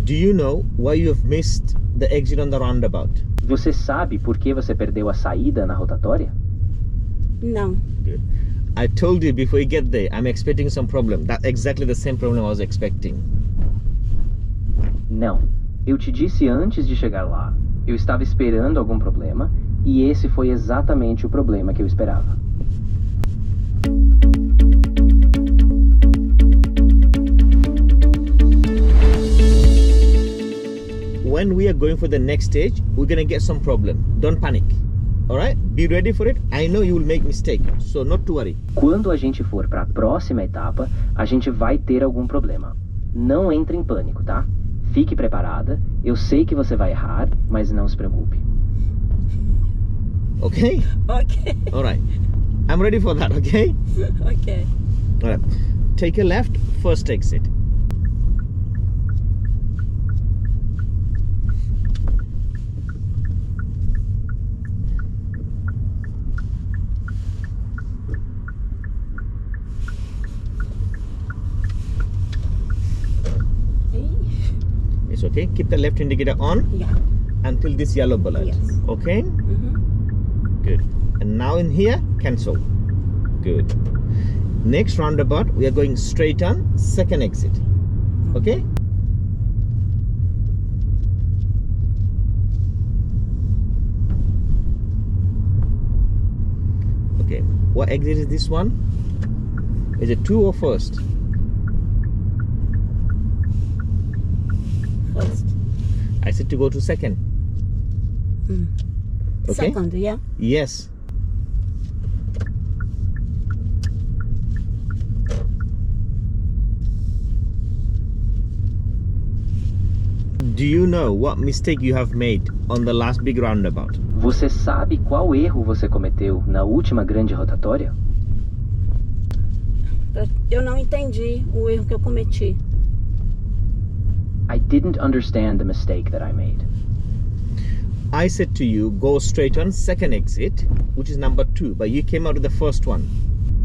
Do you know why you have missed the exit on the roundabout? Você sabe por que você perdeu a saída na rotatória? Não. Good. I told you before you get there, I'm expecting some problem. That's exactly the same problem I was expecting. Não. Eu te disse antes de chegar lá. Eu estava esperando algum problema e esse foi exatamente o problema que eu esperava. When we are going for the next stage, we're gonna get some problem. Don't panic. Alright? Be ready for it. I know you will make mistake, so not to worry. Quando a gente for para a próxima etapa, a gente vai ter algum problema. Não entre em pânico, tá? Fique preparada. Eu sei que você vai errar, mas não se preocupe. Okay? Ok. Alright. I'm ready for that, okay? Ok. Alright. Take a left, first exit. It's okay. Keep the left indicator on. Yeah. Until this yellow bullet. Yes. Okay? Good. And now in here, cancel. Good. Next roundabout, we are going straight on, second exit. Okay? Okay. What exit is this one? Is it 2 or first? First. I said to go to second. Okay? Second, yeah. Yes. Do you know what mistake you have made on the last big roundabout? Você sabe qual erro você cometeu na última grande rotatória? Eu não entendi o erro que eu cometi. I didn't understand the mistake that I made. I said to you, go straight on second exit, which is number 2, but you came out of the first one.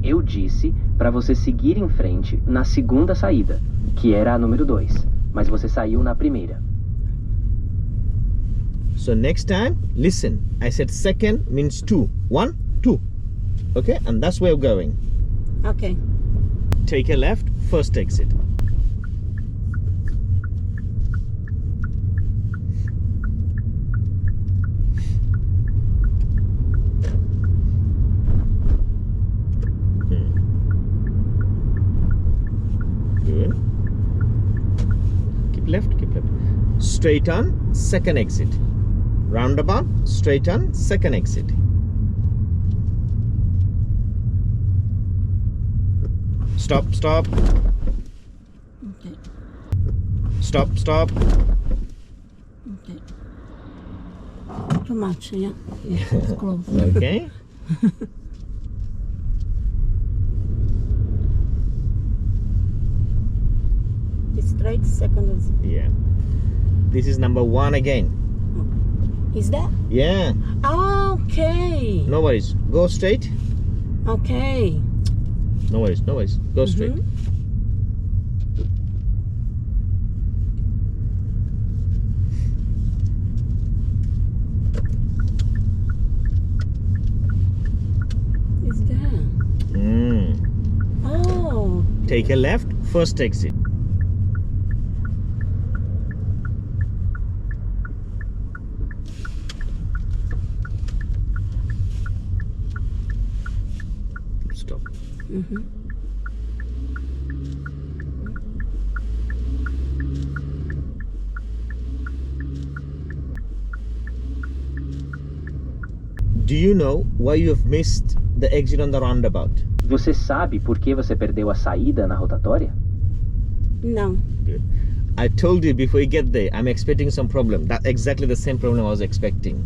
Eu disse para você seguir em frente na segunda saída, que era a número 2, mas você saiu na primeira. So next time, listen. I said second means 2. 1, 2. Okay? And that's where we're going. Ok. Take a left, first exit. Good. Keep left, keep left. Straight on, second exit. Roundabout, straight on, second exit. Stop, stop. Okay. Stop, stop. Okay. Too much, yeah. Yeah, it's close. Okay. Straight, second is. Yeah. This is number 1 again. Is that? Yeah. Okay. No worries. Go straight. Okay. No worries, no worries. Go straight. Is that? Oh. Take a left, first exit. Stop. Do you know why you have missed the exit on the roundabout? Você sabe por que você perdeu a saída na rotatória? Não. Good. I told you before you get there, I'm expecting some problem. That's exactly the same problem I was expecting.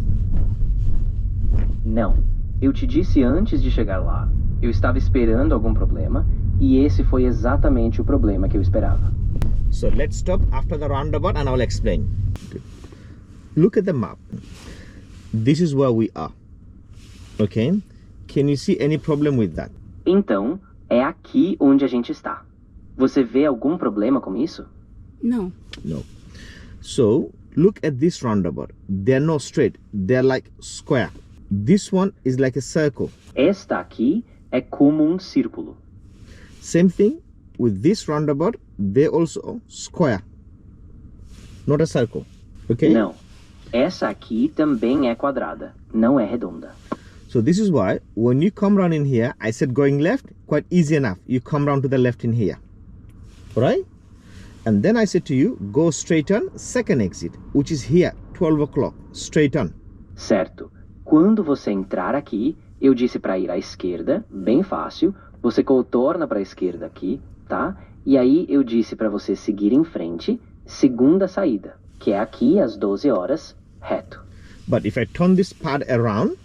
Não. Eu te disse antes de chegar lá. Eu estava esperando algum problema e esse foi exatamente o problema que eu esperava. So let's stop after the roundabout and I'll explain. Good. Look at the map. This is where we are. Okay? Can you see any problem with that? Então, é aqui onde a gente está. Você vê algum problema com isso? Não. No. So look at this roundabout. They're not straight. They're like square. This one is like a circle. Esta aqui é como círculo. Same thing with this roundabout. They're also square, not a circle. Okay? Não. Essa aqui também é quadrada, não é redonda. So this is why when you come round in here, I said going left, quite easy enough. You come round to the left in here. Right? And then I said to you, go straight on, second exit, which is here, 12 o'clock, straight on. Certo. Quando você entrar aqui, eu disse para ir à esquerda, bem fácil. Você contorna para a esquerda aqui, tá? E aí eu disse para você seguir em frente, segunda saída, que é aqui às 12 horas, reto. But if I turn this part around,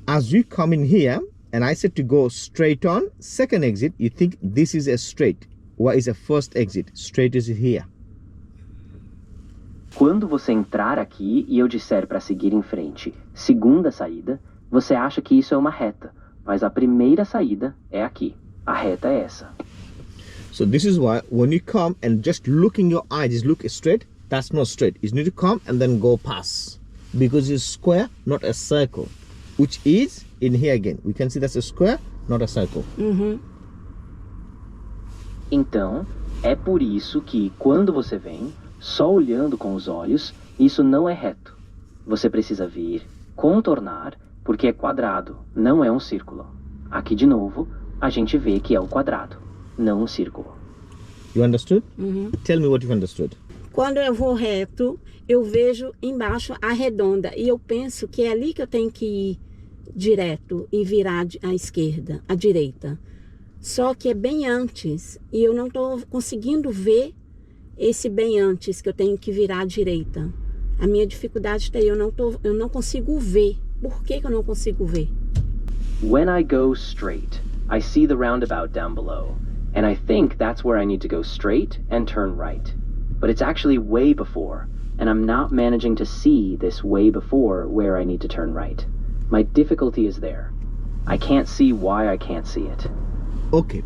as you come in here, and I said to go straight on, second exit, you think this is a straight. What is a first exit? Straight is here. Quando você entrar aqui e eu disser para seguir em frente, segunda saída, você acha que isso é uma reta, mas a primeira saída é aqui. A reta é essa. So this is why when you come and just look in your eye, just look straight, that's not straight. You need to come and then go past, because it's square, not a circle, which is in here again. We can see that's a square, not a circle. Então, é por isso que quando você vem, só olhando com os olhos, isso não é reto. Você precisa vir, contornar, porque é quadrado, não é um círculo. Aqui de novo, a gente vê que é o quadrado, não um círculo. You understood? Tell me what you understood. Quando eu vou reto, eu vejo embaixo a redonda. E eu penso que é ali que eu tenho que ir direto e virar à esquerda, à direita. Só que é bem antes. E eu não estou conseguindo ver esse bem antes que eu tenho que virar à direita. A minha dificuldade está aí. Eu não consigo ver. Por que eu não consigo ver? When I go straight, I see the roundabout down below. And I think that's where I need to go straight and turn right. But it's actually way before. And I'm not managing to see this way before where I need to turn right. My difficulty is there. I can't see why I can't see it. Okay.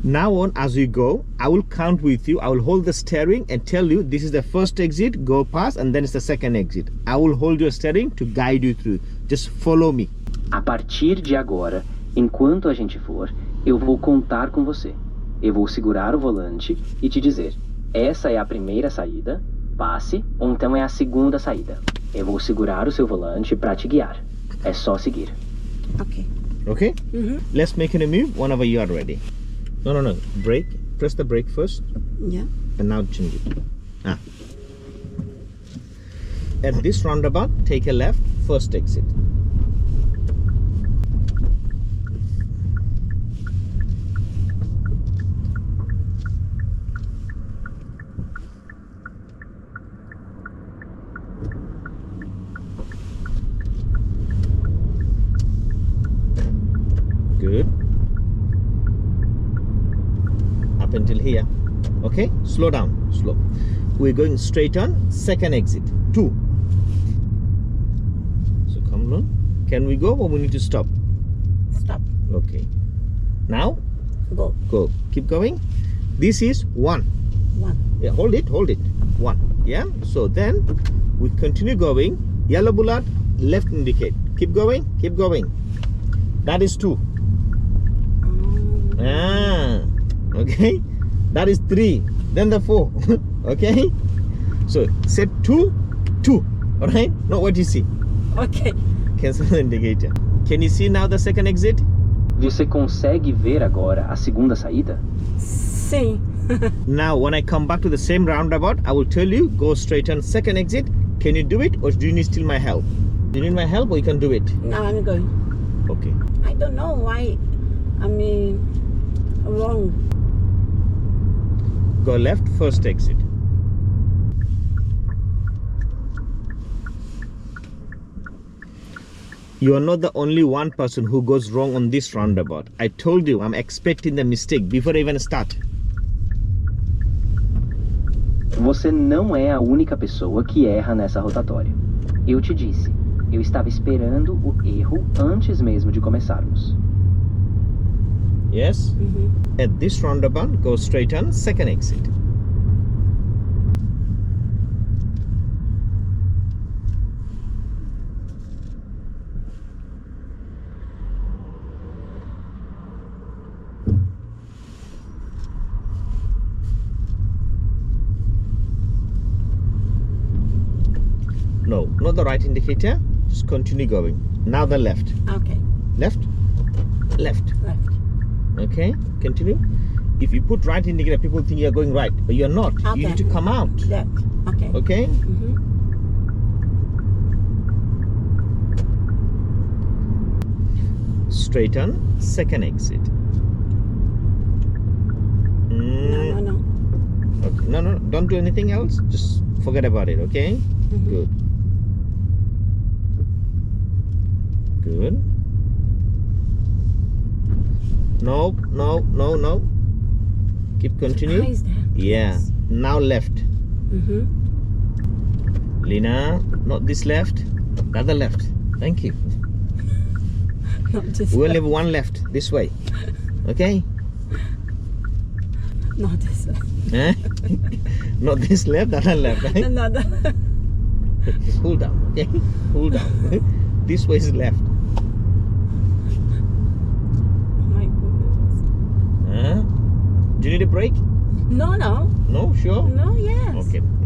Now on, as you go, I will count with you. I will hold the steering and tell you this is the first exit, go past, and then it's the second exit. I will hold your steering to guide you through. Just follow me. A partir de agora, enquanto a gente for, eu vou contar com você. Eu vou segurar o volante e te dizer, essa é a primeira saída, passe, ou então é a segunda saída. Eu vou segurar o seu volante para te guiar. É só seguir. Ok. Okay? Let's make it a move whenever you are ready. No. Brake. Press the brake first. Yeah. And now change it. At this roundabout, take a left, first exit. Good. Up until here. Okay, slow down, slow. We're going straight on, second exit, 2. So come on. Can we go or we need to stop? Stop. Okay. Now, Go. go. Keep going. This is 1. 1. Yeah, hold it, 1. Yeah, so then we continue going. Yellow bullet, left indicate. Keep going, keep going. That is 2. Okay. That is 3. Then the 4. Okay. So set 2, 2. All right. Not what you see. Ok. Cancel the indicator. Can you see now the second exit? Você consegue ver agora a segunda saída? Sim. Now, when I come back to the same roundabout, I will tell you go straight on second exit. Can you do it, or do you need still my help? Do you need my help, or you can do it? Now I'm going. Okay. I don't know why. Wrong. Go left, first exit. You are not the only one person who goes wrong on this roundabout. I told you I'm expecting the mistake before I even start. Você não é a única pessoa que erra nessa rotatória. Eu te disse, eu estava esperando o erro antes mesmo de começarmos. Yes? At this roundabout, go straight on, second exit. No, not the right indicator. Just continue going. Now the left. Okay. Left. Left. Left. Okay, continue. If you put right indicator, people think you're going right, but you're not. Okay. You need to come out. Left. Okay. Okay? Mm-hmm. Straighten, second exit. No. Okay. No, don't do anything else. Just forget about it, okay? Mm-hmm. Good. Good. No. Keep continue. How is that? Yeah. Yes. Now left. Mm-hmm. Lina, not this left. The other left. Thank you. Not this We only left. have one left. This way. Okay? Not this left. Eh? Not this left, the other left. Right? Another. Pull down. Okay? Pull down. This way is left. Oh my goodness. Huh? Do you need a break? No. No? Sure? No, yes. Okay.